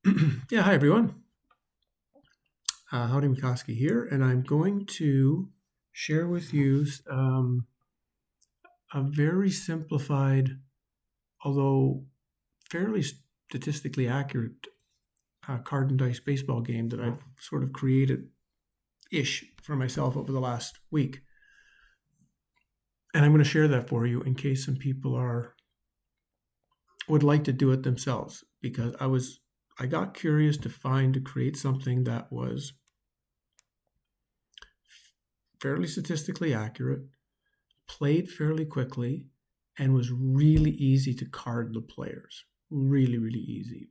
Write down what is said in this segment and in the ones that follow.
Yeah, hi everyone. Howdy Mikoski here, and I'm going to share with you a very simplified, although fairly statistically accurate, card and dice baseball game that I've sort of created ish for myself over the last week. And I'm going to share that for you in case some people would like to do it themselves because I got curious to create something that was fairly statistically accurate, played fairly quickly, and was really easy to card the players. Really, really easy.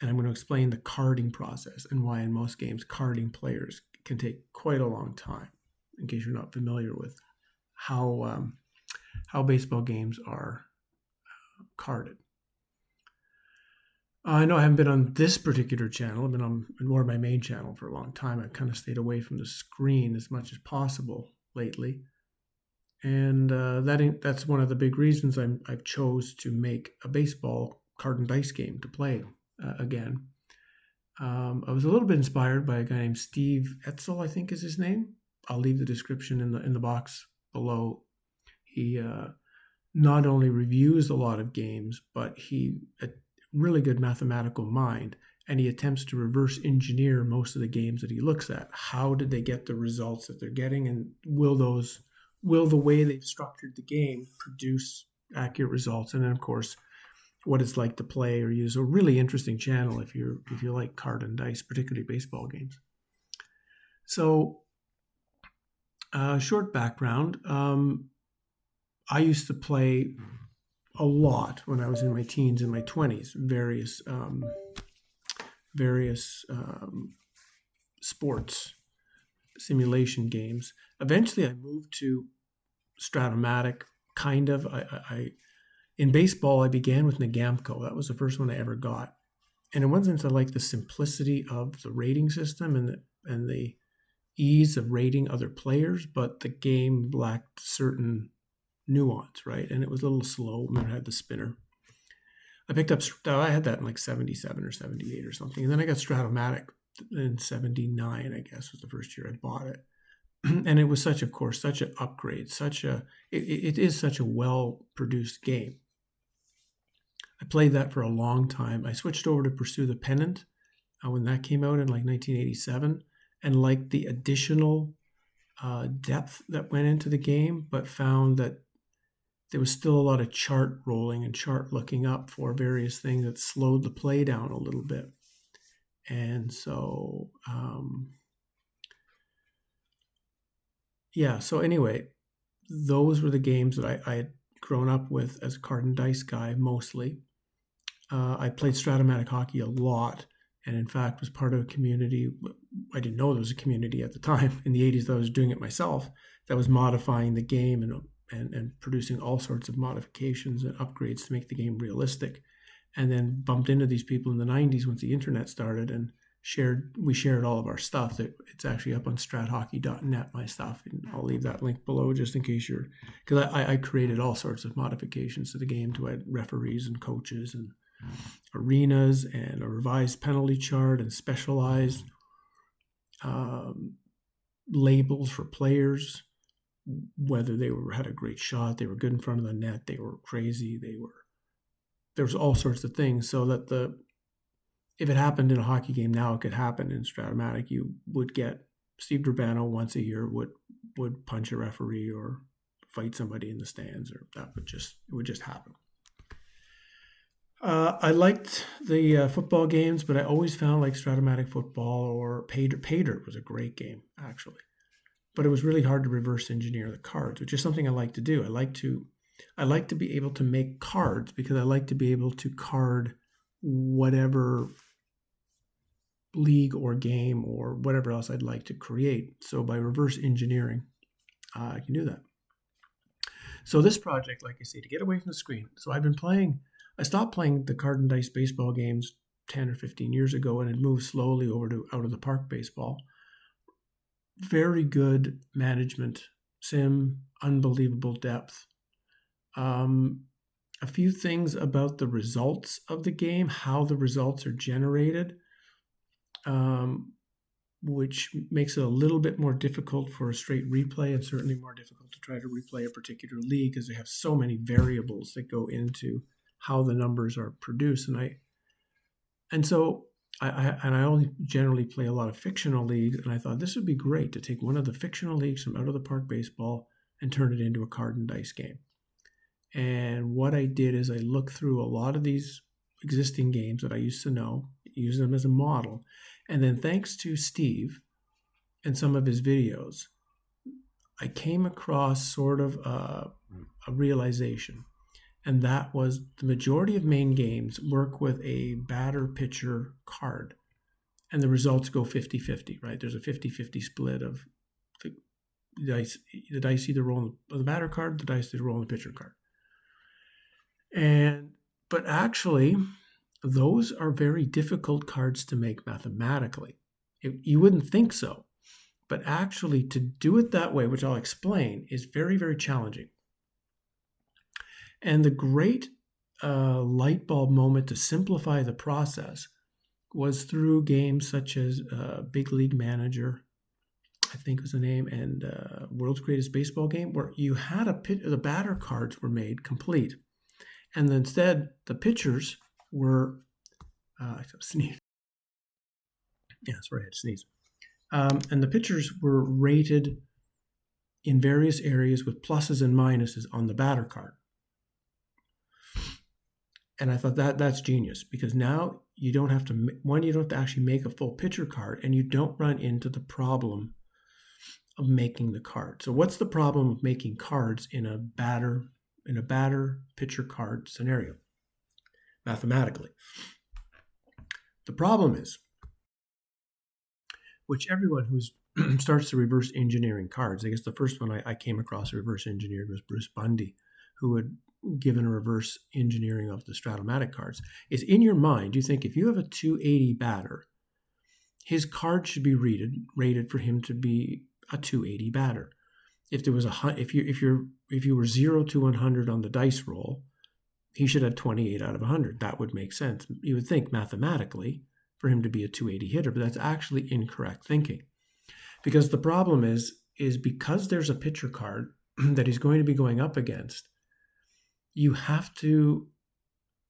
And I'm going to explain the carding process and why in most games carding players can take quite a long time. In case you're not familiar with how baseball games are carded. I know I haven't been on this particular channel. I've been on more of my main channel for a long time. I've kind of stayed away from the screen as much as possible lately. And that's one of the big reasons I've chose to make a baseball card and dice game to play again. I was a little bit inspired by a guy named Steve Etzel, I think is his name. I'll leave the description in the box below. He not only reviews a lot of games, but he a really good mathematical mind, and he attempts to reverse engineer most of the games that he looks at. How did they get the results that they're getting, and will the way they've structured the game produce accurate results? And then, of course, what it's like to play or use. A really interesting channel if you like card and dice, particularly baseball games. So, short background. I used to play a lot when I was in my teens and my 20s, various sports simulation games. Eventually, I moved to Stratomatic, kind of. I in baseball, I began with Nagamco. That was the first one I ever got, and in one sense, I like the simplicity of the rating system and the ease of rating other players, but the game lacked certain nuance, right? And it was a little slow when I had the spinner. I had that in like 77 or 78 or something. And then I got Stratomatic in 79, I guess, was the first year I bought it. And it was such an upgrade, it is such a well produced game. I played that for a long time. I switched over to Pursue the Pennant when that came out in like 1987, and liked the additional depth that went into the game, but found that there was still a lot of chart rolling and chart looking up for various things that slowed the play down a little bit. And so, so anyway, those were the games that I had grown up with as a card and dice guy mostly. I played Stratomatic hockey a lot, and in fact was part of a community. I didn't know there was a community at the time in the 80s that I was doing it myself, that was modifying the game and producing all sorts of modifications and upgrades to make the game realistic. And then bumped into these people in the 90s once the internet started, and we shared all of our stuff. That it's actually up on strathockey.net, my stuff, and I'll leave that link below just in case because I created all sorts of modifications to the game to add referees and coaches and arenas and a revised penalty chart and specialized labels for players, whether had a great shot, they were good in front of the net, they were crazy, there was all sorts of things, so that if it happened in a hockey game now, it could happen in Stratomatic. You would get Steve Durbano once a year would punch a referee or fight somebody in the stands, or it would just happen. I liked the football games, but I always found like Stratomatic football or Pater was a great game actually, but it was really hard to reverse engineer the cards, which is something I like to do. I like to be able to make cards because I like to be able to card whatever league or game or whatever else I'd like to create. So by reverse engineering, I can do that. So this project, like I say, to get away from the screen. So I stopped playing the card and dice baseball games 10 or 15 years ago and had moved slowly over to out of the park baseball. Very good management sim, unbelievable depth. a few things about the results of the game, how the results are generated, which makes it a little bit more difficult for a straight replay, and certainly more difficult to try to replay a particular league because they have so many variables that go into how the numbers are produced. So I only generally play a lot of fictional leagues, and I thought this would be great to take one of the fictional leagues from Out of the Park Baseball and turn it into a card and dice game. And what I did is I looked through a lot of these existing games that I used to know, use them as a model, and then thanks to Steve and some of his videos, I came across sort of a realization. And that was the majority of main games work with a batter-pitcher card. And the results go 50-50, right? There's a 50-50 split of the dice. The dice either roll on the batter card, the dice either roll on the pitcher card. But actually, those are very difficult cards to make mathematically. You wouldn't think so. But actually, to do it that way, which I'll explain, is very, very challenging. And the great light bulb moment to simplify the process was through games such as Big League Manager, I think was the name, and World's Greatest Baseball Game, where you had the batter cards were made complete. And instead, the pitchers were, sneeze. Yeah, sorry, I had to sneeze. And the pitchers were rated in various areas with pluses and minuses on the batter card. And I thought that's genius, because now you don't have to actually make a full pitcher card, and you don't run into the problem of making the card. So what's the problem of making cards in a batter pitcher card scenario mathematically? The problem is, which everyone who starts to reverse engineering cards, I guess the first one I came across reverse engineered was Bruce Bundy, who had given a reverse engineering of the Strat-O-Matic cards, is in your mind, you think if you have a 280 batter, his card should be rated for him to be a 280 batter. If there was if you were 0 to 100 on the dice roll, he should have 28 out of 100. That would make sense. You would think mathematically for him to be a 280 hitter, but that's actually incorrect thinking. Because the problem is because there's a pitcher card that he's going to be going up against, you have to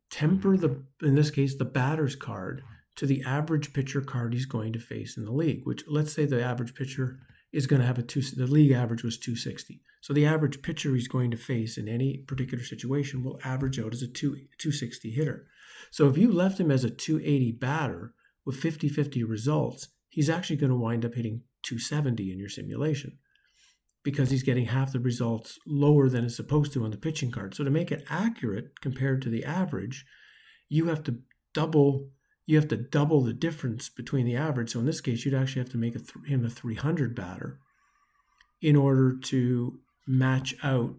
temper in this case, the batter's card to the average pitcher card he's going to face in the league, which let's say the average pitcher is going to have the league average was 260. So the average pitcher he's going to face in any particular situation will average out as a 260 hitter. So if you left him as a 280 batter with 50-50 results, he's actually going to wind up hitting 270 in your simulation, because he's getting half the results lower than it's supposed to on the pitching card. So to make it accurate compared to the average, you have to double the difference between the average. So in this case, you'd actually have to make him a 300 batter in order to match out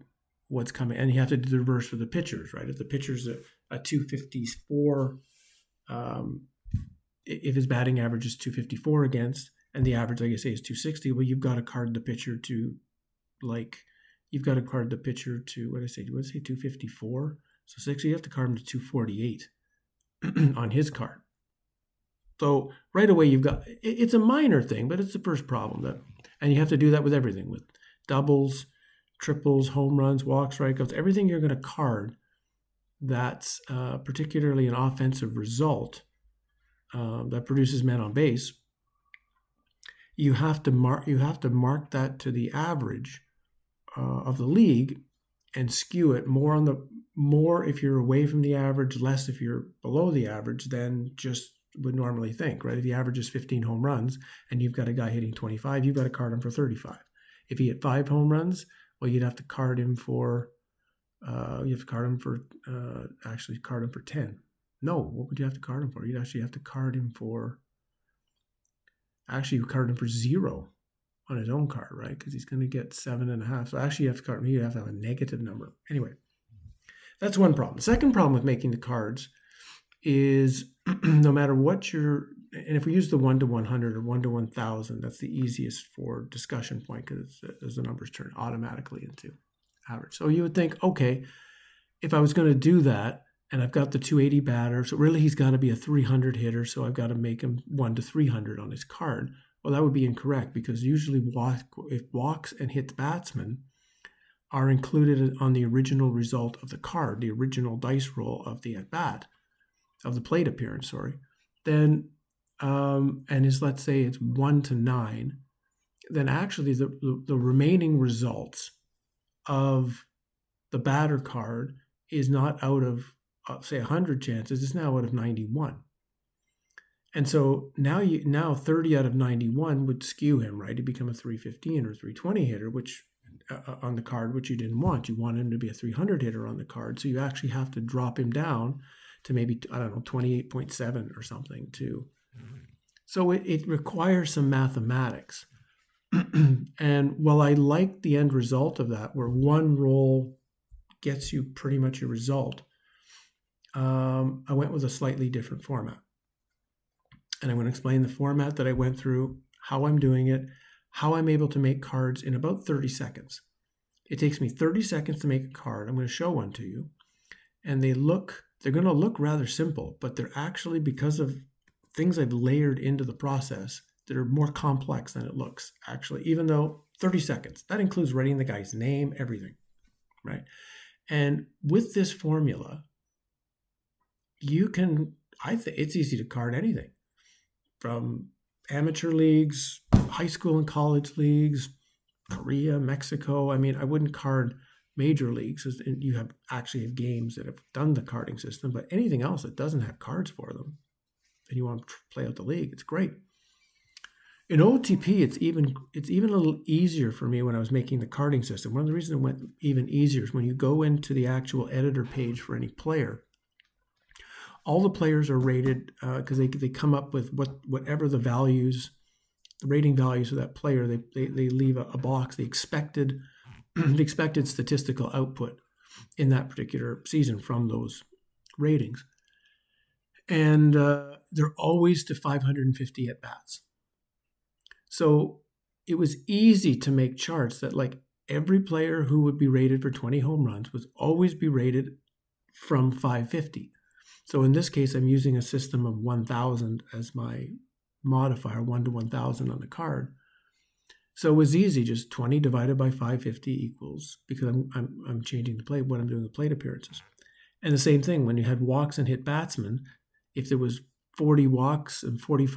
what's coming. And you have to do the reverse for the pitchers, right? If the pitcher's a 254, if his batting average is 254 against, and the average, like I say, is 260, well, you've got to card the pitcher to, what did I say? 254? So 60, you have to card him to 248 on his card. So right away, it's a minor thing, but it's the first problem. And you have to do that with everything, with doubles, triples, home runs, walks, strikeouts, everything you're going to card that's particularly an offensive result that produces men on base. You have to mark that to the average of the league and skew it more if you're away from the average, less if you're below the average than just would normally think, right? If the average is 15 home runs and you've got a guy hitting 25, you've got to card him for 35. If he hit 5 home runs, well, you'd have to card him for 10. No, what would you have to card him for? You'd actually have to card him for. Actually, you card him for 0 on his own card, right? Because he's going to get 7.5. So actually, you have to have a negative number. Anyway, that's one problem. The second problem with making the cards is no matter what and if we use the 1 to 100 or 1 to 1,000, that's the easiest for discussion point, because as the numbers turn automatically into average. So you would think, okay, if I was going to do that, and I've got the 280 batter, so really he's got to be a 300 hitter, so I've got to make him 1 to 300 on his card. Well, that would be incorrect, because usually if walks and hits batsmen are included on the original result of the card, the original dice roll of the at-bat, of the plate appearance, sorry, then, and is, let's say it's 1 to 9, then actually the remaining results of the batter card is not out of, say, 100 chances, it's now out of 91. And so now 30 out of 91 would skew him, right? He'd become a 315 or 320 hitter, which on the card, which you didn't want. You want him to be a 300 hitter on the card. So you actually have to drop him down to maybe, I don't know, 28.7 or something too. So it requires some mathematics. And while I like the end result of that, where one roll gets you pretty much your result, I went with a slightly different format. And I'm going to explain the format that I went through, how I'm doing it, how I'm able to make cards in about 30 seconds. It takes me 30 seconds to make a card. I'm going to show one to you. And they're going to look rather simple, but they're actually, because of things I've layered into the process, that are more complex than it looks, actually, even though 30 seconds. That includes writing the guy's name, everything, right? And with this formula, you can, I think it's easy to card anything, from amateur leagues, high school and college leagues, Korea, Mexico. I mean, I wouldn't card major leagues, and you actually have games that have done the carding system, but anything else that doesn't have cards for them, and you want to play out the league, it's great. In OOTP, it's even a little easier for me when I was making the carding system. One of the reasons it went even easier is when you go into the actual editor page for any player, all the players are rated because they come up with whatever the values, the rating values of that player. They leave a box, the expected statistical output in that particular season from those ratings, and they're always to 550 at bats. So it was easy to make charts that, like, every player who would be rated for 20 home runs would always be rated from 550. So in this case, I'm using a system of 1,000 as my modifier, 1 to 1,000 on the card. So it was easy, just 20 divided by 550 equals, because I'm changing the plate, what I'm doing with plate appearances. And the same thing, when you had walks and hit batsmen, if there was 40 walks and 40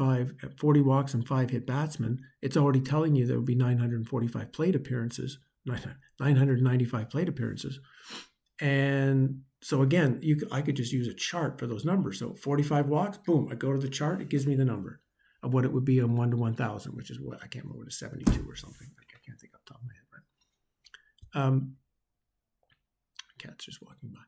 walks and 5 hit batsmen, it's already telling you there would be 945 plate appearances, 995 plate appearances. And so again, I could just use a chart for those numbers. So 45 walks, boom, I go to the chart, it gives me the number of what it would be on 1 to 1,000, which is what, I can't remember what it's 72 or something. I can't think off the top of my head, right? Cat's just walking by.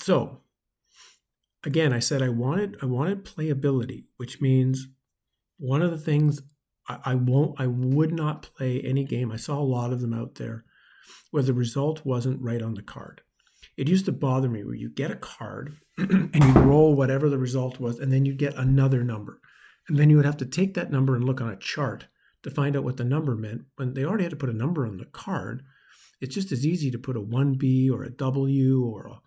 So again, I said I wanted playability, which means one of the things I would not play any game. I saw a lot of them out there where the result wasn't right on the card. It used to bother me where you get a card and you roll whatever the result was, and then you get another number. And then you would have to take that number and look on a chart to find out what the number meant. When they already had to put a number on the card, it's just as easy to put a 1B or a W or a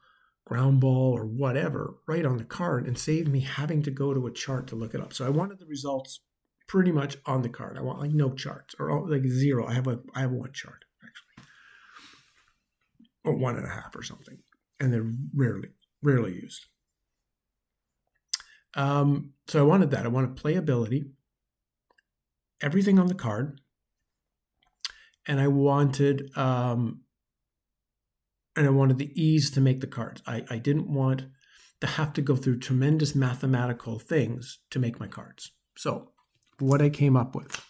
ground ball or whatever right on the card and save me having to go to a chart to look it up. So I wanted the results pretty much on the card. I want like no charts, or like zero. I have one chart actually, or 1.5 or something, and they're rarely used. So I wanted that. I wanted playability, everything on the card, and I wanted the ease to make the cards. I didn't want to have to go through tremendous mathematical things to make my cards. So what I came up with,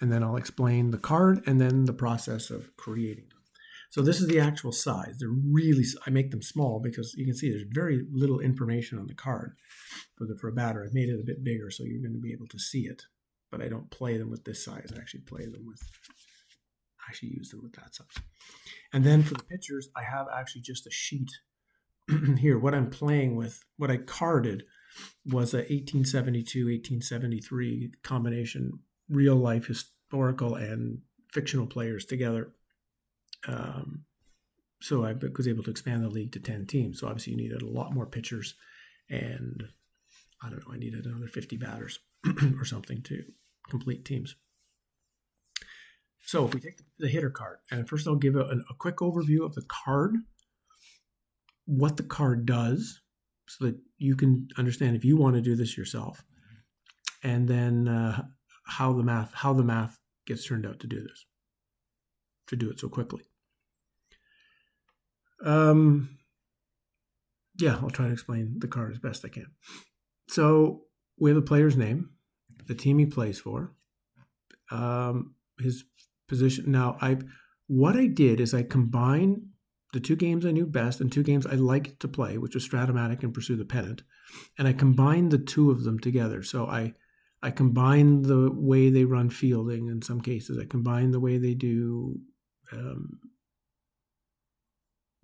and then I'll explain the card and then the process of creating them. So this is the actual size. I make them small because you can see there's very little information on the card for a batter. I've made it a bit bigger so you're going to be able to see it, but I don't play them with this size. I actually use them with that size. And then for the pitchers, I have actually just a sheet here. What I'm playing with, what I carded was a 1872, 1873 combination real life historical and fictional players together. So I was able to expand the league to 10 teams. So obviously you needed a lot more pitchers, and I don't know, I needed another 50 batters or something to complete teams. So if we take the hitter card, and first I'll give a quick overview of the card, what the card does, so that you can understand if you want to do this yourself, and then how the math gets turned out to do this, to do it so quickly. Yeah, I'll try to explain the card as best I can. So we have the player's name, the team he plays for, his position. Now, what I did is I combined the two games I knew best and two games I liked to play, which was Strat-O-Matic and Pursue the Pennant, and I combined the two of them together. So I combined the way they run fielding in some cases. I combined the way they do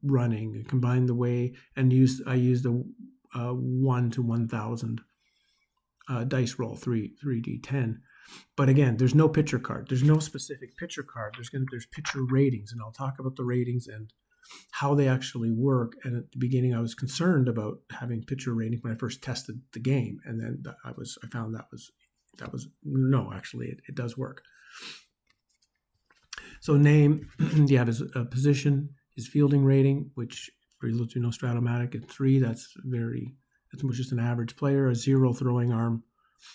running. I combined the way, and I used a 1 to 1,000 dice roll, 3d10. But again, there's no pitcher card. There's no specific pitcher card. There's pitcher ratings, and I'll talk about the ratings and how they actually work. And at the beginning, I was concerned about having pitcher rating when I first tested the game, and then I found that was no, actually it does work. So name, you have his position, his fielding rating, which for those who know Strat-O-Matic at 3, that's just an average player. A 0 throwing arm,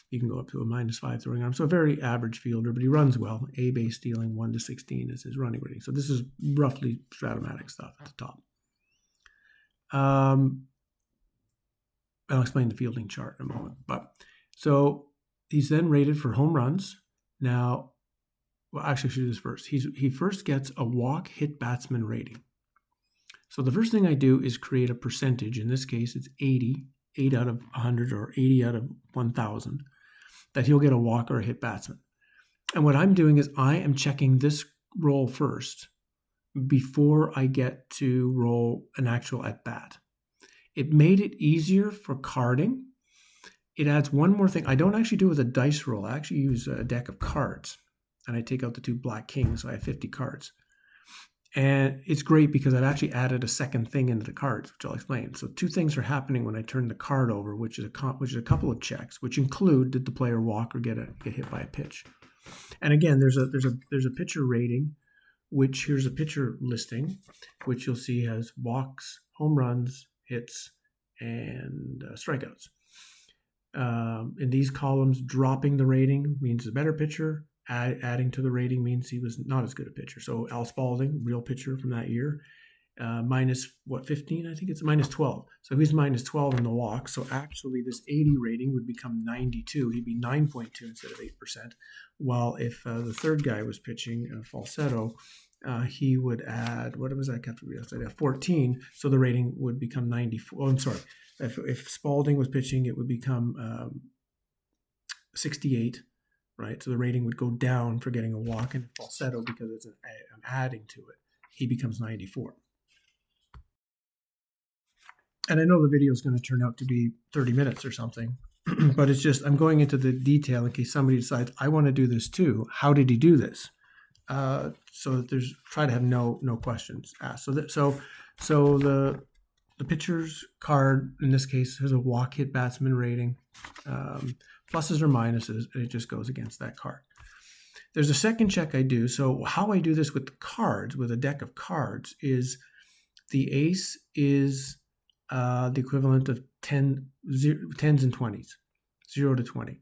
you can go up to a -5 throwing arm. So a very average fielder, but he runs well. A base stealing 1 to 16 is his running rating. So this is roughly Strat-O-Matic stuff at the top. I'll explain the fielding chart in a moment. But so he's then rated for home runs. Now, well, actually, I should do this first. He first gets a walk hit batsman rating. So the first thing I do is create a percentage. In this case, it's 80 out of 100 or 80 out of 1,000, that he'll get a walk or a hit batsman. And what I'm doing is I am checking this roll first before I get to roll an actual at-bat. It made it easier for carding. It adds one more thing. I don't actually do it with a dice roll. I actually use a deck of cards, and I take out the 2 black kings, so I have 50 cards. And it's great because I've actually added a second thing into the cards, which I'll explain. So 2 things are happening when I turn the card over, which is a couple of checks, which include, did the player walk or get hit by a pitch? And again, there's a pitcher rating, which here's a pitcher listing, which you'll see has walks, home runs, hits, and strikeouts. In these columns, dropping the rating means a better pitcher. Adding to the rating means he was not as good a pitcher. So Al Spalding, real pitcher from that year, minus 15? I think it's minus 12. So he's minus 12 in the walk. So actually this 80 rating would become 92. He'd be 9.2 instead of 8%. While if the third guy was pitching falsetto, he would add, what was that? 14. So the rating would become 94. Oh, I'm sorry. If Spalding was pitching, it would become 68. Right, so the rating would go down for getting a walk, and falsetto, because I'm adding to it, he becomes 94. And I know the video is going to turn out to be 30 minutes or something, but it's just I'm going into the detail in case somebody decides I want to do this too. How did he do this? So that try to have no questions asked. So the pitcher's card in this case has a walk hit batsman rating. Pluses or minuses, and it just goes against that card. There's a second check I do. So how I do this with the cards, with a deck of cards, is the ace is the equivalent of 10s and 20s, 0 to 20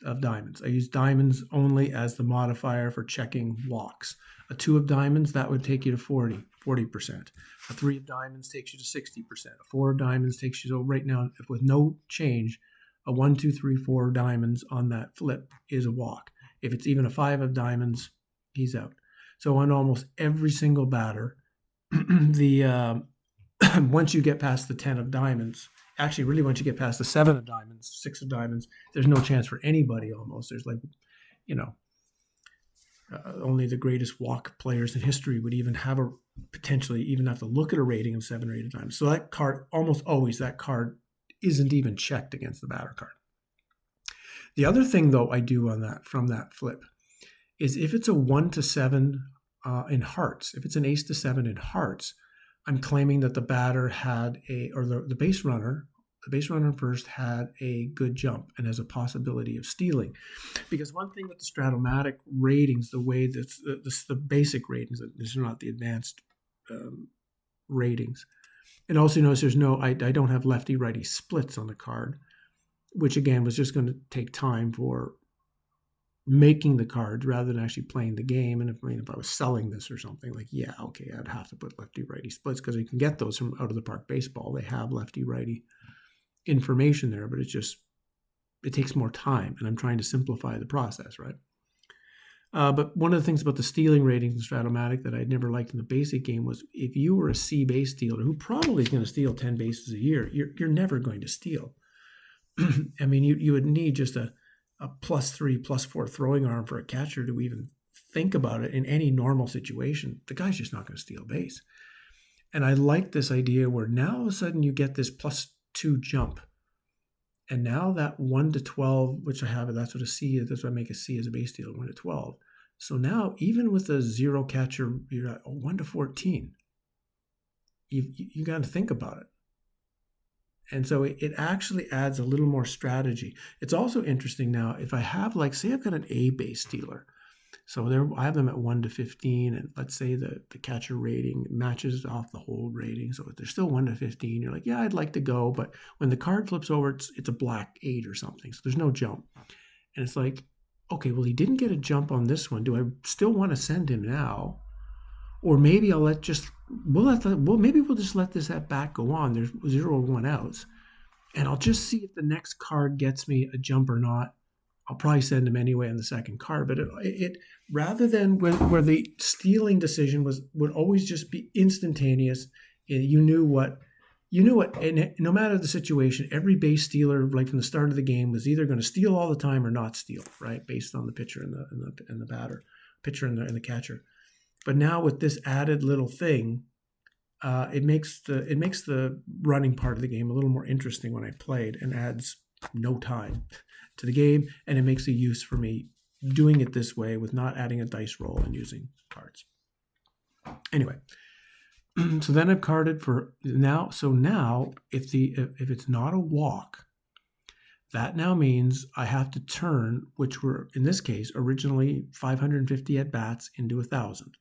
of diamonds. I use diamonds only as the modifier for checking walks. A 2 of diamonds, that would take you to 40%. A 3 of diamonds takes you to 60%. A 4 of diamonds takes you to, right now, with no change, a 1, 2, 3, 4 diamonds on that flip is a walk. If it's even a 5 of diamonds, he's out. So on almost every single batter, once you get past the 10 of diamonds, actually really once you get past the 7 of diamonds, 6 of diamonds, there's no chance for anybody almost. There's only the greatest walk players in history would even have potentially even have to look at a rating of 7 or 8 of diamonds. So that card, almost always that card isn't even checked against the batter card. The other thing, though, I do from that flip is if it's a 1 to 7 in hearts, if it's an ace to 7 in hearts, I'm claiming that the batter had the base runner first had a good jump and has a possibility of stealing. Because one thing with the Stratomatic ratings, the way that the basic ratings, these are not the advanced ratings. And also notice I don't have lefty righty splits on the card, which again was just going to take time for making the cards rather than actually playing the game. And if I was selling this or something, like, yeah, okay, I'd have to put lefty righty splits because you can get those from Out of the Park Baseball. They have lefty righty information there, but it takes more time, and I'm trying to simplify the process, right? But one of the things about the stealing ratings in Stratomatic that I'd never liked in the basic game was if you were a C base stealer who probably is going to steal 10 bases a year, you're never going to steal. I mean, you would need just a +3, +4 throwing arm for a catcher to even think about it in any normal situation. The guy's just not going to steal base. And I like this idea where now all of a sudden you get this +2 jump. And now that 1 to 12, which I have, that's what I make a C as a base stealer, 1 to 12. So now even with a 0 catcher, you're at 1 to 14. You got to think about it. And so it actually adds a little more strategy. It's also interesting now, if I have, like, say I've got an A base stealer. So I have them at 1 to 15, and let's say the catcher rating matches off the hold rating. So if they're still 1 to 15, you're like, yeah, I'd like to go. But when the card flips over, it's a black 8 or something. So there's no jump. And it's like, okay, well, he didn't get a jump on this one. Do I still want to send him now? Or maybe maybe we'll just let this at bat go on. There's 0 or 1 outs. And I'll just see if the next card gets me a jump or not. I'll probably send him anyway on the second card. But it rather than where the stealing decision would always just be instantaneous. You knew what, and no matter the situation, every base stealer, like from the start of the game, was either going to steal all the time or not steal, right? Based on the pitcher and the batter, pitcher and the catcher. But now with this added little thing, it makes the running part of the game a little more interesting when I played, and adds no time to the game, and it makes a use for me doing it this way with not adding a dice roll and using cards. Anyway, so then I've carded for now. So now if it's not a walk, that now means I have to turn, which were in this case originally 550 at bats, into 1,000.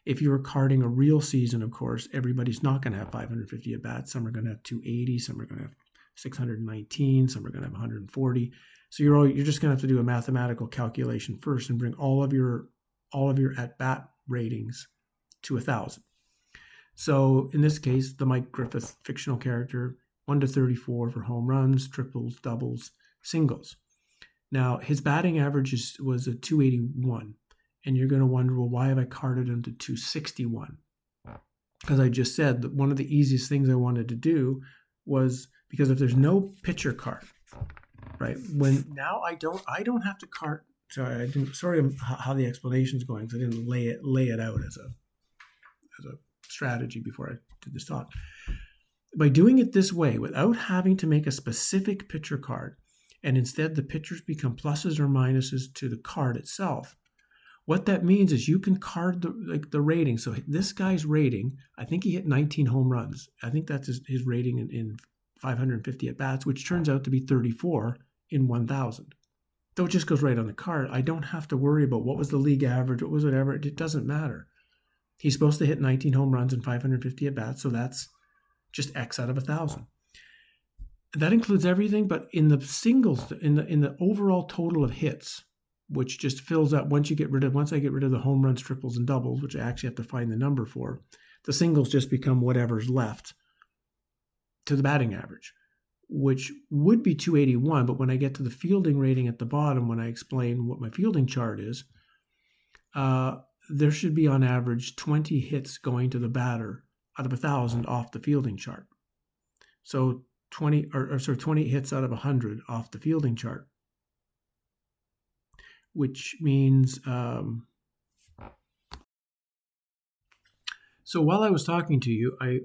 If you were carding a real season, of course, everybody's not going to have 550 at bats. Some are going to have 280, some are going to have 619, some are going to have 140. So you're just going to have to do a mathematical calculation first and bring all of your at bat ratings to 1,000. So in this case, the Mike Griffith fictional character, 1 to 34 for home runs, triples, doubles, singles. Now his batting average was a 281. And you're going to wonder, well, why have I carded him to 261? Because I just said that one of the easiest things I wanted to do was, because if there's no pitcher card, right? When now I don't have to card. Sorry how the explanation is going, because I didn't lay it out as a strategy before I did this talk. By doing it this way, without having to make a specific pitcher card, and instead the pitchers become pluses or minuses to the card itself. What that means is you can card the rating. So this guy's rating, I think he hit 19 home runs. I think that's his rating in 550 at bats, which turns out to be 34 in 1,000. So it just goes right on the card. I don't have to worry about what was the league average, what was whatever. It doesn't matter. He's supposed to hit 19 home runs in 550 at bats, so that's just X out of 1,000. That includes everything, but in the singles, in the overall total of hits, which just fills up once I get rid of the home runs, triples, and doubles, which I actually have to find the number for, the singles just become whatever's left to the batting average, which would be 281. But when I get to the fielding rating at the bottom, when I explain what my fielding chart is, there should be on average 20 hits going to the batter out of 1,000 off the fielding chart. So 20 hits out of 100 off the fielding chart, which means So while I was talking to you, I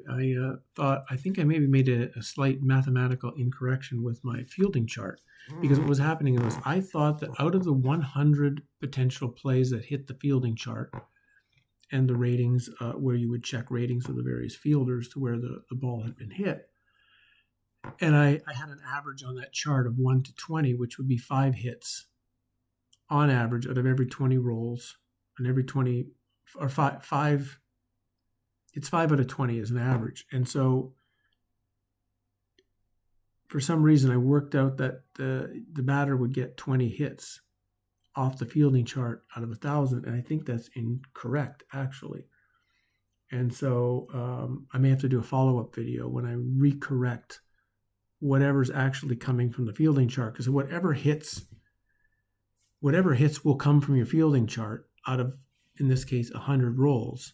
thought I think I maybe made a slight mathematical incorrection with my fielding chart, because what was happening was I thought that out of the 100 potential plays that hit the fielding chart and the ratings, where you would check ratings of the various fielders to where the ball had been hit, and I had an average on that chart of 1 to 20, which would be 5 hits on average out of every 20 rolls, and every 20 or five it's 5 out of 20 as an average. And so for some reason I worked out that the batter would get 20 hits off the fielding chart out of 1,000, and I think that's incorrect actually. And so I may have to do a follow-up video when I recorrect whatever's actually coming from the fielding chart, because whatever hits will come from your fielding chart out of, in this case, 100 rolls.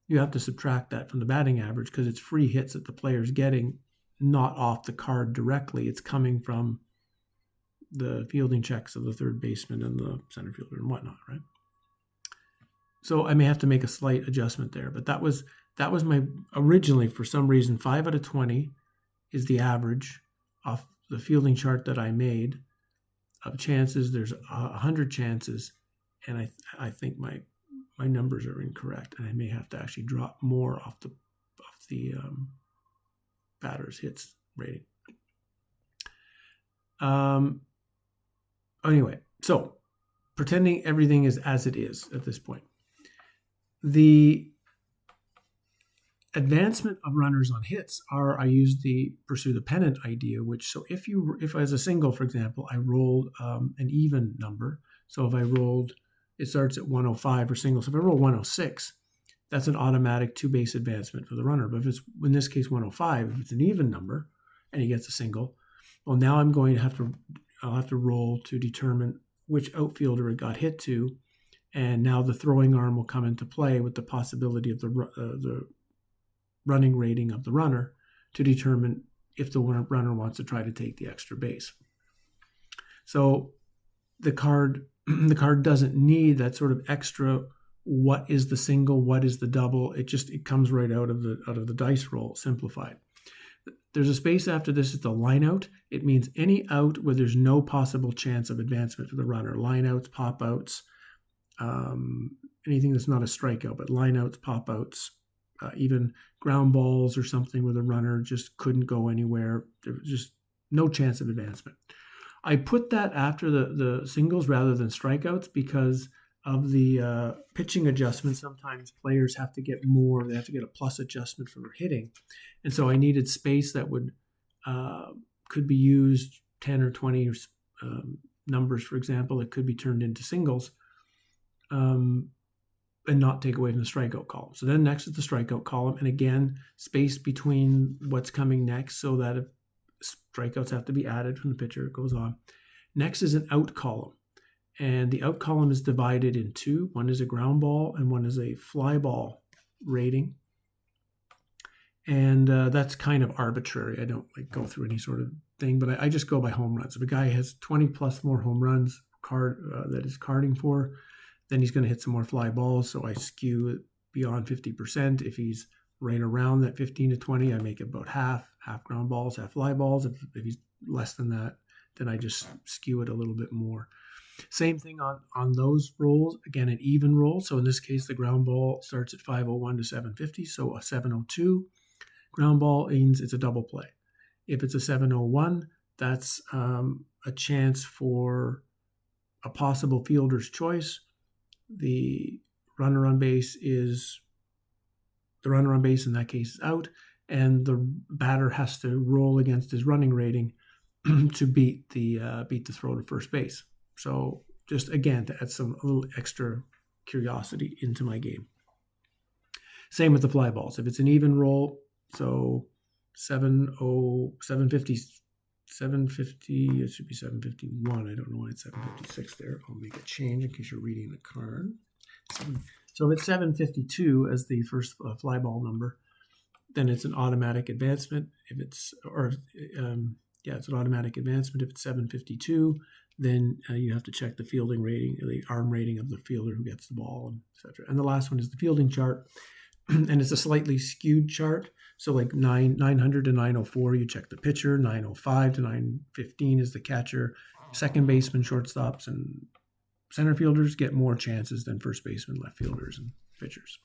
You have to subtract that from the batting average, because it's free hits that the player's getting, not off the card directly. It's coming from the fielding checks of the third baseman and the center fielder and whatnot, right? So I may have to make a slight adjustment there, but that was my originally, for some reason, 5 out of 20 is the average off the fielding chart that I made of chances. There's 100 chances, and I think my numbers are incorrect, and I may have to actually drop more off the batter's hits rating. Anyway, so pretending everything is as it is at this point, the advancement of runners on hits are, I use the pursue the pennant idea, which, so if as a single, for example, I rolled an even number. So if I rolled, it starts at 105 for singles. So if I roll 106, that's an automatic 2-base advancement for the runner. But if it's, in this case, 105, if it's an even number and he gets a single, well, now I'll have to roll to determine which outfielder it got hit to, and now the throwing arm will come into play with the possibility of the running rating of the runner to determine if the runner wants to try to take the extra base. So the card doesn't need that sort of extra, what is the single, what is the double. It comes right out of the dice roll, simplified. There's a space after this. It's the line out. It means any out where there's no possible chance of advancement for the runner. Line outs, pop outs, anything that's not a strikeout, but line outs, pop outs, even ground balls or something where the runner just couldn't go anywhere. There was just no chance of advancement. I put that after the singles rather than strikeouts because of the pitching adjustment. Sometimes players have to get more. They have to get a plus adjustment for hitting. And so I needed space that could be used 10 or 20 numbers, for example. It could be turned into singles and not take away from the strikeout column. So then next is the strikeout column. And again, space between what's coming next so that if strikeouts have to be added from the pitcher, it goes on. Next is an out column. And the out column is divided in two. One is a ground ball and one is a fly ball rating. And that's kind of arbitrary. I don't go through any sort of thing, but I just go by home runs. If a guy has 20 plus more home runs that is carding for, then he's going to hit some more fly balls. So I skew it beyond 50%. If he's right around that 15 to 20, I make it about half ground balls, half fly balls. If he's less than that, then I just skew it a little bit more. Same thing on those rolls. Again, an even roll. So in this case, the ground ball starts at 501 to 750. So a 702 ground ball means it's a double play. If it's a 701, that's a chance for a possible fielder's choice. The runner on base in that case is out, and the batter has to roll against his running rating to beat the throw to first base. So just again to add a little extra curiosity into my game. Same with the fly balls. If it's an even roll, so 750, it should be 751. I don't know why it's 756 there. I'll make a change in case you're reading the card. So if it's 752 as the first fly ball number, then it's an automatic advancement. It's an automatic advancement. If it's 752, then you have to check the fielding rating, the arm rating of the fielder who gets the ball, etc. And the last one is the fielding chart. and it's a slightly skewed chart. So like 900 to 904, you check the pitcher. 905 to 915 is the catcher. Second baseman, shortstops, and center fielders get more chances than first baseman, left fielders, and pitchers.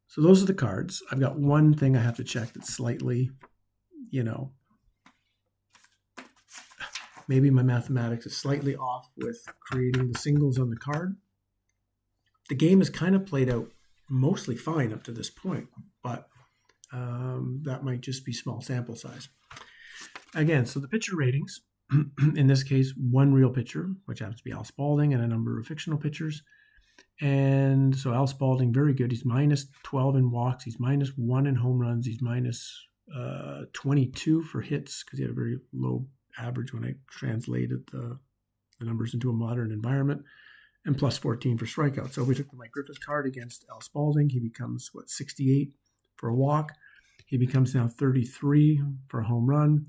So those are the cards. I've got one thing I have to check that's slightly, maybe my mathematics is slightly off with creating the singles on the card. The game is kind of played out mostly fine up to this point, but that might just be small sample size. Again, so the pitcher ratings, in this case, one real pitcher, which happens to be Al Spalding, and a number of fictional pitchers. And so Al Spalding, very good. He's minus 12 in walks. He's minus 1 in home runs. He's minus 22 for hits because he had a very low average when I translated the numbers into a modern environment, and plus 14 for strikeouts. So if we took the Mike Griffith card against Al Spalding, he becomes, 68 for a walk. He becomes now 33 for a home run.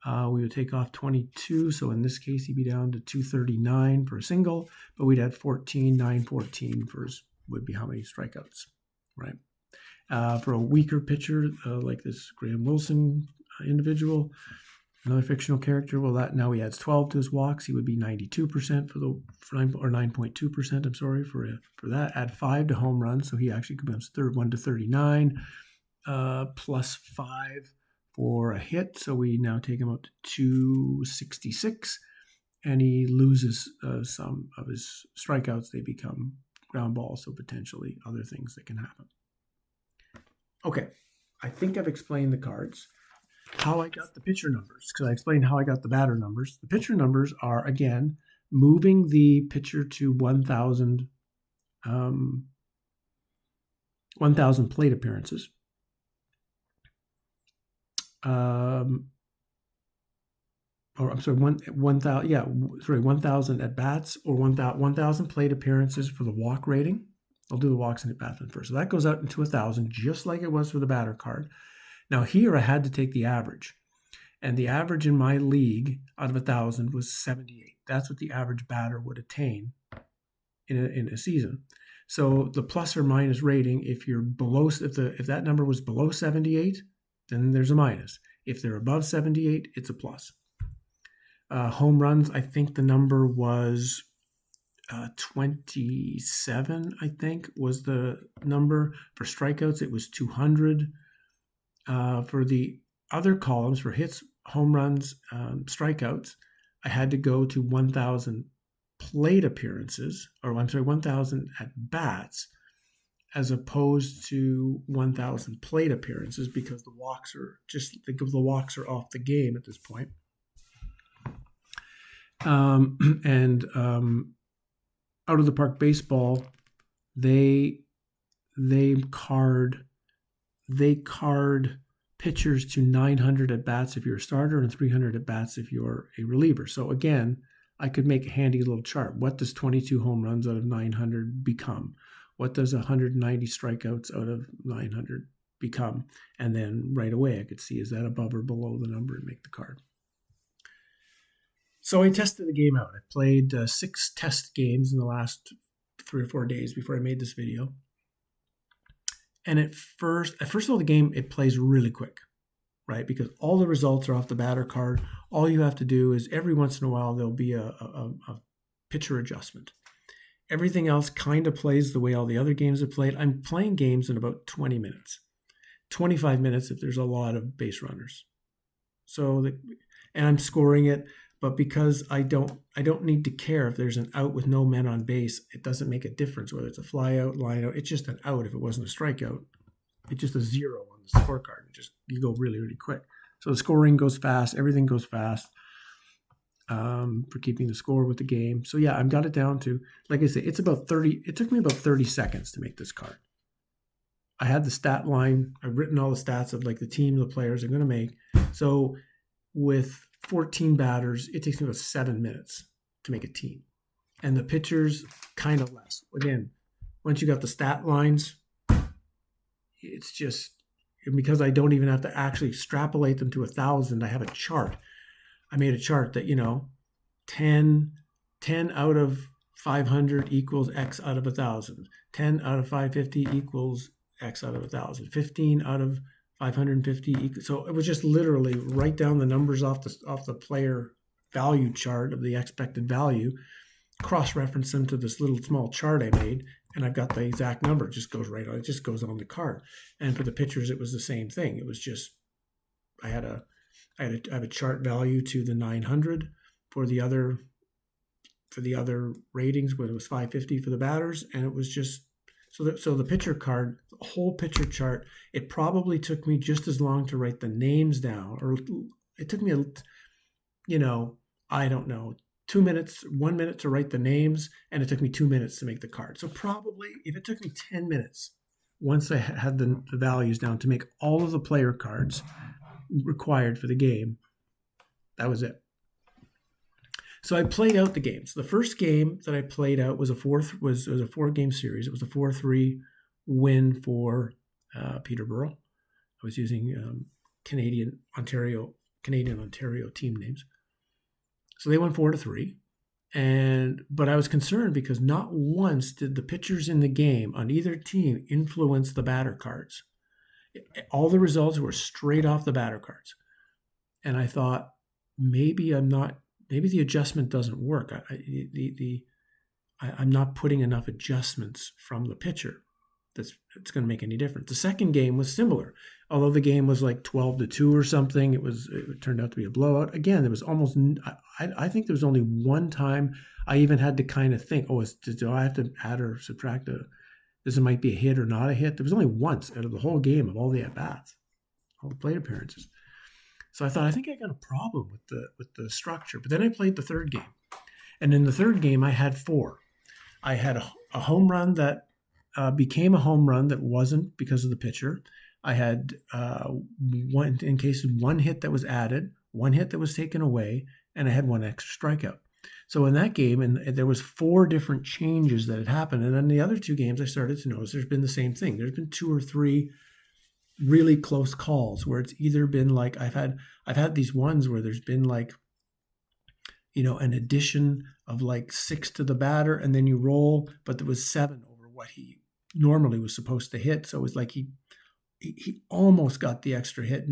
We would take off 22, so in this case, he'd be down to 239 for a single, but we'd add 14, 914 for his, would be how many strikeouts, right? For a weaker pitcher like this Graham Wilson individual, another fictional character, well, that now he adds 12 to his walks. He would be 92% or 9.2%. I'm sorry for that. Add 5 to home runs, so he actually becomes 1 to 39, plus 5 for a hit. So we now take him up to 266, and he loses some of his strikeouts. They become ground balls, so potentially other things that can happen. Okay, I think I've explained the cards. How I got the pitcher numbers, because I explained how I got the batter numbers. The pitcher numbers are, again, moving the pitcher to 1,000 plate appearances. 1,000 at bats, or 1,000 plate appearances for the walk rating. I'll do the walks and at bats first. So that goes out into 1,000, just like it was for the batter card. Now here I had to take the average, and the average in my league out of 1,000 was 78. That's what the average batter would attain in a season. So the plus or minus rating, if you're below, if that number was below 78, then there's a minus. If they're above 78, it's a plus. Home runs, I think the number was 27, I think was the number. For strikeouts, it was 200. For the other columns, for hits, home runs, strikeouts, I had to go to 1,000 plate appearances, 1,000 at bats, as opposed to 1,000 plate appearances, because the walks are off the game at this point. Out of the park baseball, they card pitchers to 900 at bats if you're a starter and 300 at bats if you're a reliever. So again, I could make a handy little chart. What does 22 home runs out of 900 become? What does 190 strikeouts out of 900 become? And then right away I could see, is that above or below the number, and make the card. So I tested the game out. I played 6 test games in the last 3 or 4 days before I made this video. And at first of all, the game, it plays really quick, right? Because all the results are off the batter card. All you have to do is every once in a while, there'll be a pitcher adjustment. Everything else kind of plays the way all the other games have played. I'm playing games in about 20 minutes, 25 minutes if there's a lot of base runners. And I'm scoring it. But because I don't need to care if there's an out with no men on base, it doesn't make a difference whether it's a fly out, line out. It's just an out. If it wasn't a strikeout, it's just a 0 on the scorecard. You go really, really quick. So the scoring goes fast. Everything goes fast for keeping the score with the game. So yeah, I've got it down to, like I say, it's about 30. It took me about 30 seconds to make this card. I had the stat line. I've written all the stats of like the team, the players I'm going to make. So with 14 batters, it takes me about 7 minutes to make a team. And the pitchers, kind of less. Again, once you got the stat lines, it's just, because I don't even have to actually extrapolate them to 1,000, I have a chart. I made a chart that, 10 out of 500 equals X out of 1,000. 10 out of 550 equals X out of 1,000. 15 out of 550 equals. So it was just literally write down the numbers off the player value chart of the expected value, cross-reference them to this little small chart I made, and I've got the exact number. It just goes right on. It just goes on the card. And for the pitchers, it was the same thing. It was just I have a chart value to the 900 for the other ratings, where it was 550 for the batters, and it was just so the pitcher card, the whole pitcher chart. It probably took me just as long to write the names down, or it took me I don't know, 2 minutes, 1 minute to write the names, and it took me 2 minutes to make the card. So probably if it took me 10 minutes, once I had the values down to make all of the player cards required for the game, that was it. So I played out the games. The first game that I played out was a 4-game series. It was a 4-3 win for Peterborough. I was using Canadian Ontario team names. So they won 4-3, but I was concerned because not once did the pitchers in the game on either team influence the batter cards. All the results were straight off the batter cards, and I thought maybe the adjustment doesn't work. I'm not putting enough adjustments from the pitcher it's going to make any difference. The second game was similar. Although the game was like 12-2 or something, it turned out to be a blowout. Again, there was almost, I think there was only one time I even had to kind of think, do I have to add or subtract this might be a hit or not a hit? There was only once out of the whole game of all the at-bats, all the plate appearances. So I thought, I think I got a problem with the structure. But then I played the third game. And in the third game, I had 4. I had a home run that became a home run that wasn't because of the pitcher. I had one hit that was added, 1 hit that was taken away, and I had 1 extra strikeout. So in that game, and there was 4 different changes that had happened. And in the other 2 games, I started to notice there's been the same thing. There's been 2 or 3 really close calls where it's either been like I've had these ones where there's been like, an addition of like 6 to the batter, and then you roll, but there was 7 over what he normally was supposed to hit. So it was like he almost got the extra hit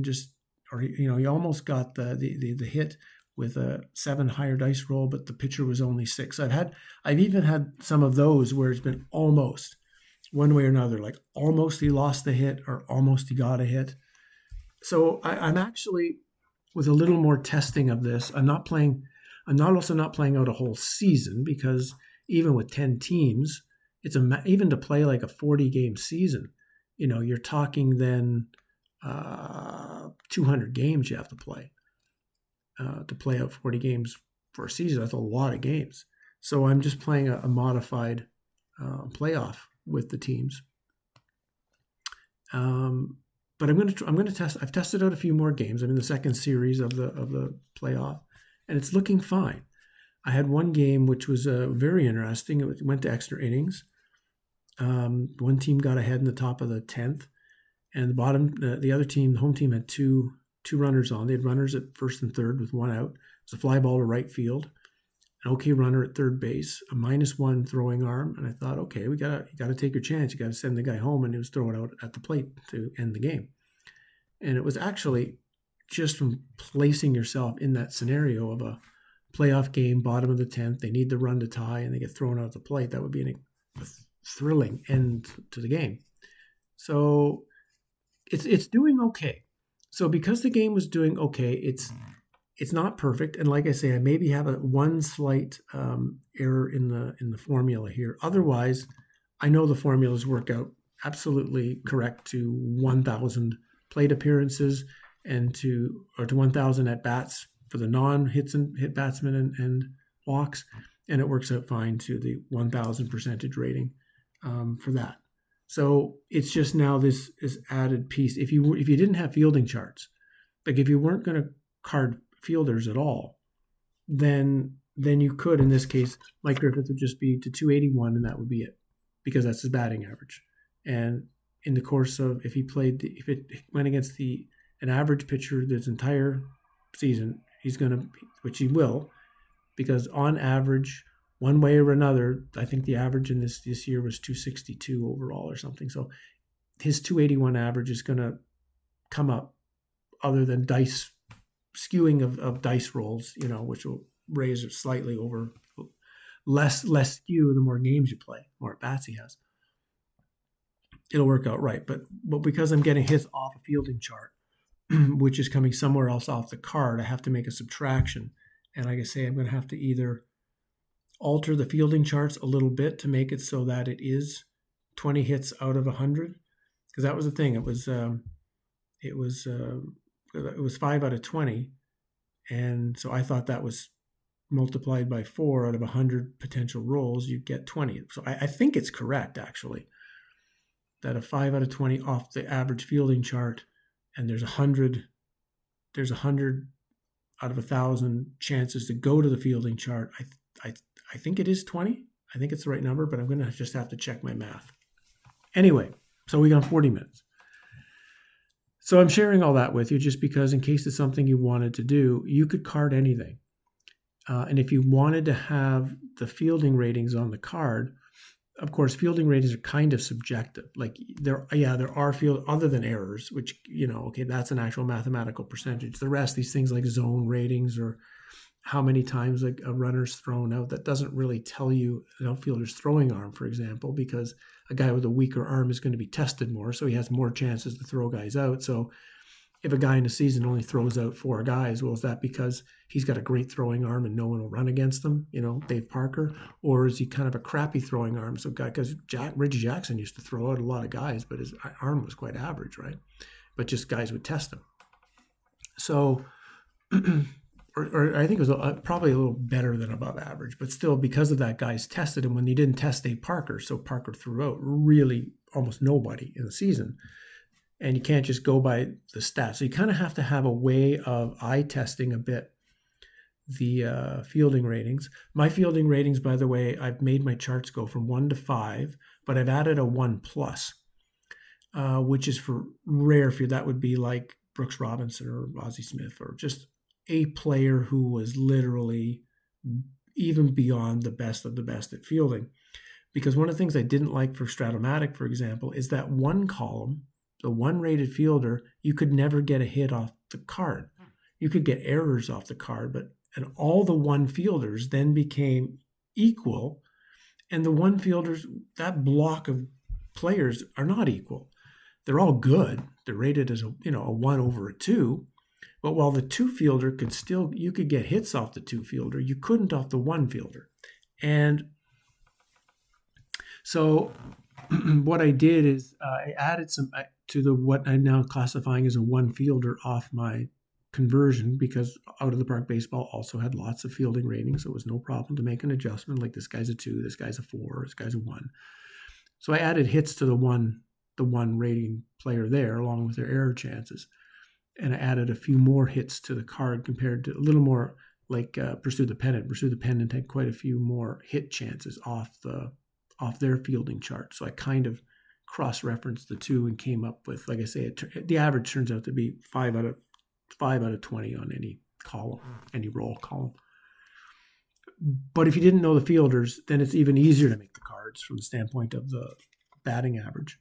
he almost got the hit with a 7 higher dice roll, but the pitcher was only 6. I've even had some of those where it's been almost one way or another, like almost he lost the hit or almost he got a hit. So I'm actually, with a little more testing of this, I'm not also not playing out a whole season, because even with 10 teams, even to play like a 40-game season, you're talking then 200 games you have to play out 40 games for a season. That's a lot of games. So I'm just playing a modified playoff with the teams. But I'm going to test. I've tested out a few more games. I'm in the second series of the playoff, and it's looking fine. I had one game which was very interesting. It went to extra innings. One team got ahead in the top of the 10th, and the other team, the home team, had two runners on. They had runners at first and third with 1 out. It was a fly ball to right field, an okay runner at third base, a -1 throwing arm, and I thought, okay, you got to take your chance. You got to send the guy home, and he was throwing out at the plate to end the game. And it was actually just from placing yourself in that scenario of a playoff game, bottom of the 10th, they need the run to tie, and they get thrown out at the plate. That would be a thrilling end to the game. So it's doing okay. So because the game was doing okay, it's not perfect, and like I say, I maybe have one slight error in the formula here. Otherwise, I know the formulas work out absolutely correct to 1,000 plate appearances and to 1,000 at bats for the non-hit batsmen and walks, and it works out fine to the 1,000 percentage rating for that. So it's just now this added piece. If you didn't have fielding charts, like if you weren't going to card fielders at all, then you could, in this case, Mike Griffith would just be to 281, and that would be it, because that's his batting average. And in the course of, if it went against an average pitcher this entire season, he's going to, which he will, because on average, one way or another, I think the average in this year was 262 overall or something. So his 281 average is going to come up, other than dice skewing of dice rolls, which will raise it slightly over less skew the more games you play, more at bats he has. It'll work out right. But because I'm getting hits off a fielding chart, which is coming somewhere else off the card, I have to make a subtraction. And like I say, I'm going to have to either alter the fielding charts a little bit to make it so that it is 20 hits out of 100, because that was the thing. It was 5 out of 20, and so I thought that was multiplied by 4 out of 100 potential rolls, you get 20. So I think it's correct, actually, that a 5 out of 20 off the average fielding chart, and there's 100 out of 1,000 chances to go to the fielding chart. I think it is 20. I think it's the right number, but I'm going to just have to check my math. Anyway, so we got 40 minutes. So I'm sharing all that with you just because in case it's something you wanted to do, you could card anything. And if you wanted to have the fielding ratings on the card, of course, fielding ratings are kind of subjective. Like there are field other than errors, which, okay, that's an actual mathematical percentage. The rest, these things like zone ratings or how many times like a runner's thrown out, that doesn't really tell you an outfielder's throwing arm, for example, because a guy with a weaker arm is going to be tested more, so he has more chances to throw guys out. So if a guy in a season only throws out 4 guys, well, is that because he's got a great throwing arm and no one will run against him, Dave Parker? Or is he kind of a crappy throwing arm? So because Reggie Jackson used to throw out a lot of guys, but his arm was quite average, right? But just guys would test him. So, or I think it was probably a little better than above average, but still because of that, guys tested him when he didn't test Dave Parker. So Parker threw out really almost nobody in the season. And you can't just go by the stats. So you kind of have to have a way of eye testing a bit the fielding ratings. My fielding ratings, by the way, I've made my charts go from 1 to 5, but I've added a 1+, which is for rare field. That would be like Brooks Robinson or Ozzie Smith, or just a player who was literally even beyond the best of the best at fielding. Because one of the things I didn't like for Strat-O-Matic, for example, is that one column, the one rated fielder, you could never get a hit off the card. You could get errors off the card, and all the one fielders then became equal. And the one fielders, that block of players, are not equal. They're all good. They're rated as a 1 over a 2. But while the 2 fielder you could get hits off the 2 fielder, you couldn't off the 1 fielder. And so what I did is I added some to what I'm now classifying as a 1 fielder off my conversion, because Out of the Park Baseball also had lots of fielding ratings. So it was no problem to make an adjustment, like this guy's a 2, this guy's a 4, this guy's a 1. So I added hits to the one rating player there, along with their error chances. And I added a few more hits to the card compared to a little more like Pursue the Pennant. Pursue the Pennant had quite a few more hit chances off their fielding chart. So I kind of cross-referenced the two and came up with, like I say, the average turns out to be 5 out of 20 on any column, any roll column. But if you didn't know the fielders, then it's even easier to make the cards from the standpoint of the batting average.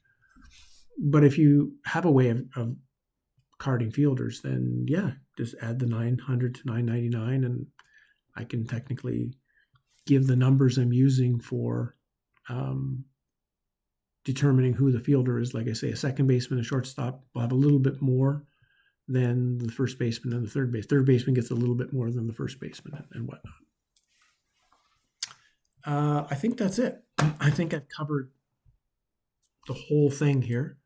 But if you have a way of carding fielders, then just add the 900 to 999, and I can technically give the numbers I'm using for determining who the fielder is. Like I say, a second baseman, a shortstop will have a little bit more than the first baseman and the third baseman. Third baseman gets a little bit more than the first baseman and whatnot. I think that's it. I think I've covered the whole thing here.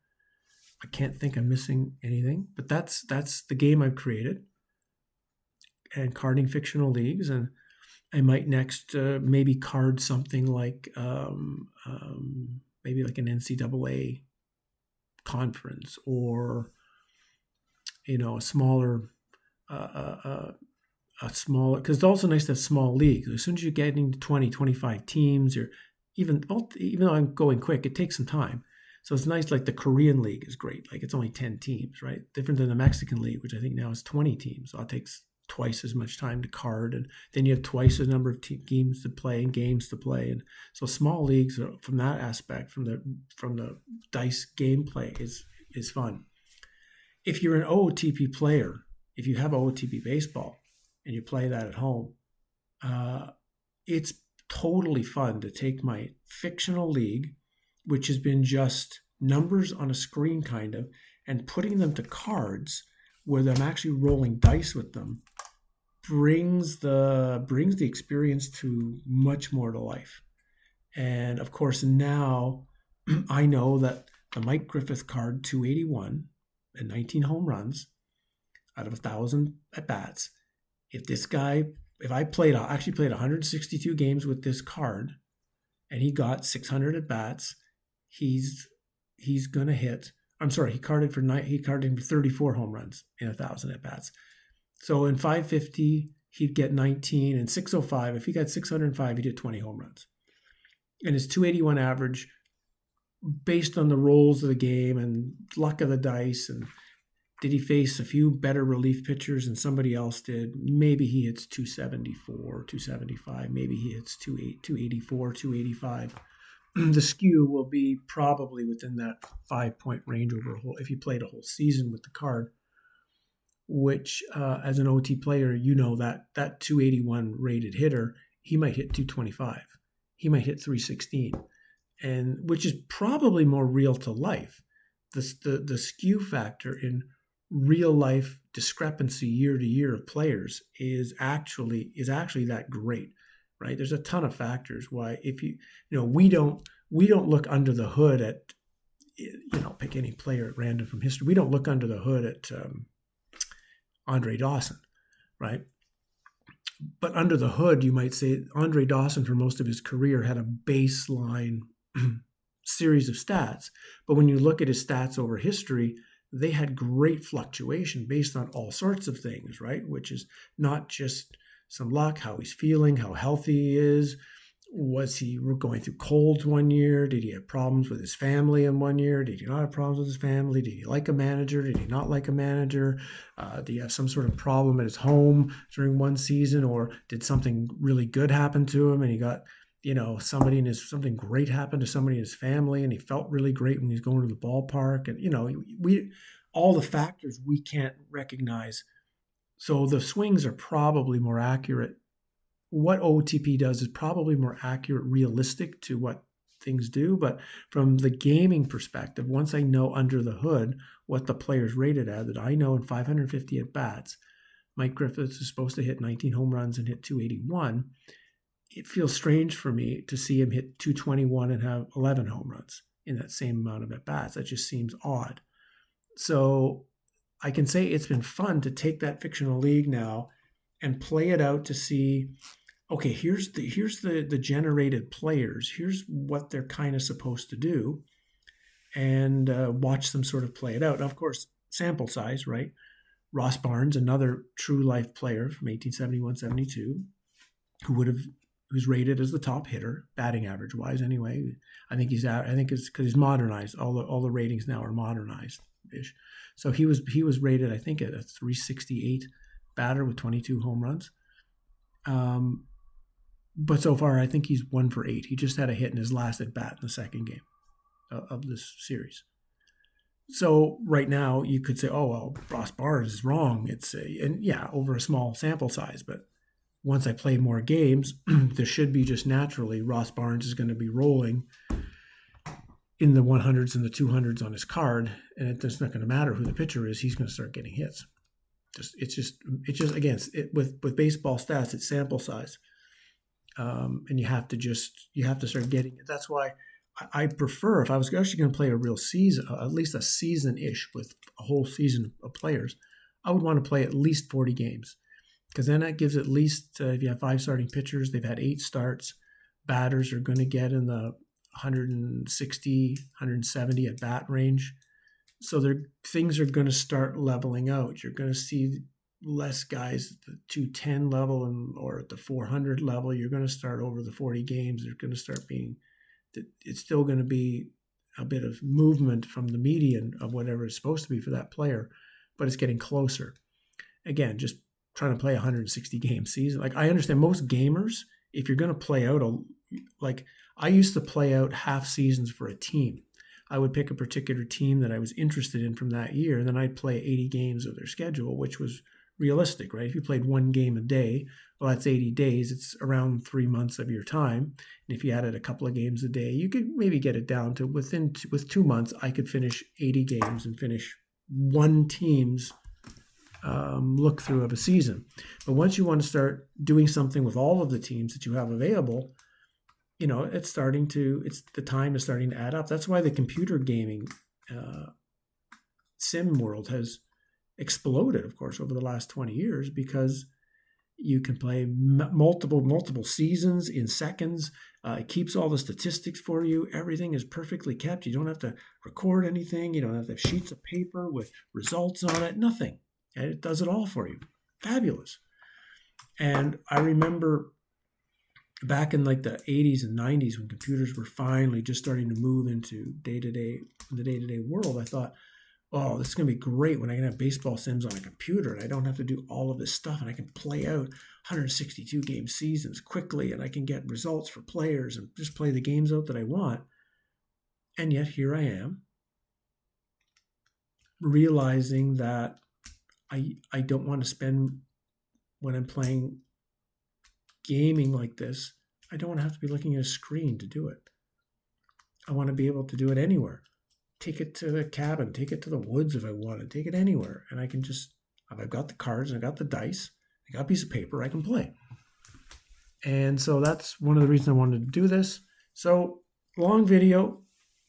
I can't think I'm missing anything, but that's the game I've created, and carding fictional leagues. And I might next maybe card something like maybe like an NCAA conference, or a smaller because it's also nice to have small leagues. As soon as you get into 20, 25 teams, or even though I'm going quick, it takes some time. So it's nice, like the Korean League is great. Like it's only 10 teams, right? Different than the Mexican League, which I think now is 20 teams. So it takes twice as much time to card, and then you have twice the number of games to play and games to play. And so small leagues from that aspect, from the dice gameplay is fun. If you're an OOTP player, if you have OOTP baseball and you play that at home, it's totally fun to take my fictional league, which has been just numbers on a screen kind of, and putting them to cards where I'm actually rolling dice with them brings the experience to much more to life. And of course, now I know that the Mike Griffith card 281 and 19 home runs out of 1,000 at bats. If I actually played 162 games with this card, and he got 600 at bats, he's gonna hit. I'm sorry, he carded for 34 home runs in 1,000 at bats. So in 550, he'd get 19, and 605. If he got 605, he'd hit 20 home runs. And his 281 average, based on the rolls of the game and luck of the dice, and did he face a few better relief pitchers than somebody else did? Maybe he hits 274, 275. Maybe he hits 284, 285. The skew will be probably within that 5-point range if you played a whole season with the card, which as an OT player, you know that 281 rated hitter, he might hit 225. He might hit 316, and which is probably more real to life. The skew factor in real life discrepancy year to year of players is actually that great, right? There's a ton of factors why we don't look under the hood at, pick any player at random from history. We don't look under the hood at Andre Dawson, right? But under the hood, you might say Andre Dawson for most of his career had a baseline series of stats. But when you look at his stats over history, they had great fluctuation based on all sorts of things, right? Which is not just some luck, how he's feeling, how healthy he is. Was he going through colds one year? Did he have problems with his family in one year? Did he not have problems with his family? Did he like a manager? Did he not like a manager? Did he have some sort of problem at his home during one season? Or did something really good happen to him and he got, something great happened to somebody in his family and he felt really great when he was going to the ballpark? And, all the factors we can't recognize. So the swings are probably more accurate. What OOTP does is probably more accurate, realistic to what things do. But from the gaming perspective, once I know under the hood what the player's rated at, that I know in 550 at bats, Mike Griffiths is supposed to hit 19 home runs and hit 281. It feels strange for me to see him hit 221 and have 11 home runs in that same amount of at bats. That just seems odd. So I can say it's been fun to take that fictional league now and play it out to see, okay, here's the generated players. Here's what they're kind of supposed to do, and watch them sort of play it out. Now, of course, sample size, right? Ross Barnes, another true life player from 1871-72, who's rated as the top hitter, batting average wise. Anyway, I think it's because he's modernized. All the ratings now are modernized-ish. So he was rated, I think, at a 368 batter with 22 home runs. But so far, I think he's 1 for 8. He just had a hit in his last at bat in the second game of this series. So right now, you could say, oh, well, Ross Barnes is wrong. Over a small sample size. But once I play more games, there should be just naturally Ross Barnes is going to be rolling in the 100s and the 200s on his card, and it's not going to matter who the pitcher is. He's going to start getting hits. With baseball stats, it's sample size, and you have to start getting it. That's why I prefer, if I was actually going to play a real season, at least a season-ish with a whole season of players, I would want to play at least 40 games, because then that gives at least, if you have 5 starting pitchers, they've had 8 starts. Batters are going to get in the 160, 170 at bat range. So things are going to start leveling out. You're going to see less guys at the 210 level or at the 400 level. You're going to start over the 40 games. There's going to start being, it's still going to be a bit of movement from the median of whatever it's supposed to be for that player, but it's getting closer. Again, just trying to play a 160 game season. Like, I understand most gamers, if you're going to play out like, I used to play out half seasons for a team. I would pick a particular team that I was interested in from that year, and then I'd play 80 games of their schedule, which was realistic, right? If you played one game a day, well, that's 80 days. It's around 3 months of your time. And if you added a couple of games a day, you could maybe get it down to with 2 months, I could finish 80 games and finish one team's look through of a season. But once you want to start doing something with all of the teams that you have available, it's the time is starting to add up. That's why the computer gaming sim world has exploded, of course, over the last 20 years, because you can play multiple seasons in seconds. It keeps all the statistics for you. Everything is perfectly kept. You don't have to record anything. You don't have to have sheets of paper with results on it. Nothing. And it does it all for you. Fabulous. And I remember back in like the 80s and 90s, when computers were finally just starting to move into the day-to-day world, I thought, oh, this is going to be great when I can have baseball sims on a computer and I don't have to do all of this stuff, and I can play out 162 game seasons quickly, and I can get results for players and just play the games out that I want. And yet here I am, realizing that I don't want to spend, when I'm playing gaming like this, I don't want to have to be looking at a screen to do it. I want to be able to do it anywhere. Take it to the cabin, take it to the woods if I want to, take it anywhere. And I can just, if I've got the cards and I've got the dice, I got a piece of paper, I can play. And so that's one of the reasons I wanted to do this. So, long video,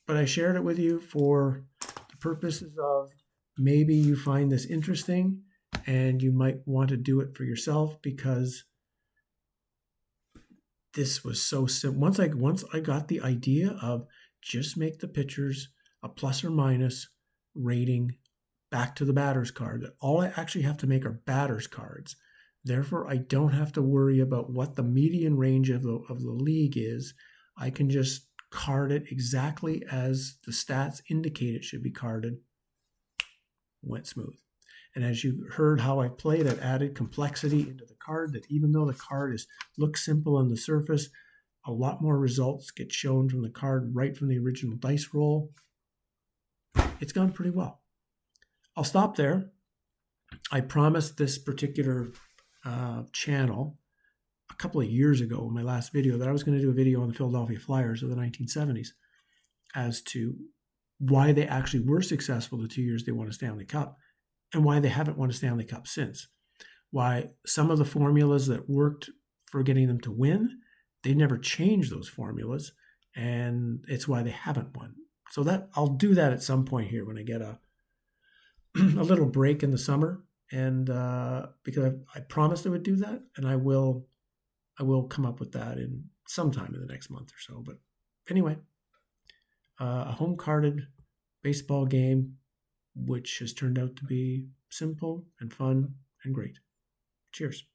but I shared it with you for the purposes of maybe you find this interesting and you might want to do it for yourself, because this was so simple. Once I got the idea of just make the pitchers a plus or minus rating back to the batter's card, that all I actually have to make are batter's cards. Therefore, I don't have to worry about what the median range of the league is. I can just card it exactly as the stats indicate it should be carded. Went smooth. And as you heard how I played, I've added complexity into the card, that even though the card looks simple on the surface, a lot more results get shown from the card right from the original dice roll. It's gone pretty well. I'll stop there. I promised this particular channel a couple of years ago in my last video that I was going to do a video on the Philadelphia Flyers of the 1970s as to why they actually were successful the 2 years they won a Stanley Cup, and why they haven't won a Stanley Cup since. Why some of the formulas that worked for getting them to win, they never changed those formulas, and it's why they haven't won. So that I'll do that at some point here when I get a little break in the summer, and because I promised I would do that, and I will come up with that in sometime in the next month or so. But anyway, a home carded baseball game, which has turned out to be simple and fun and great. Cheers.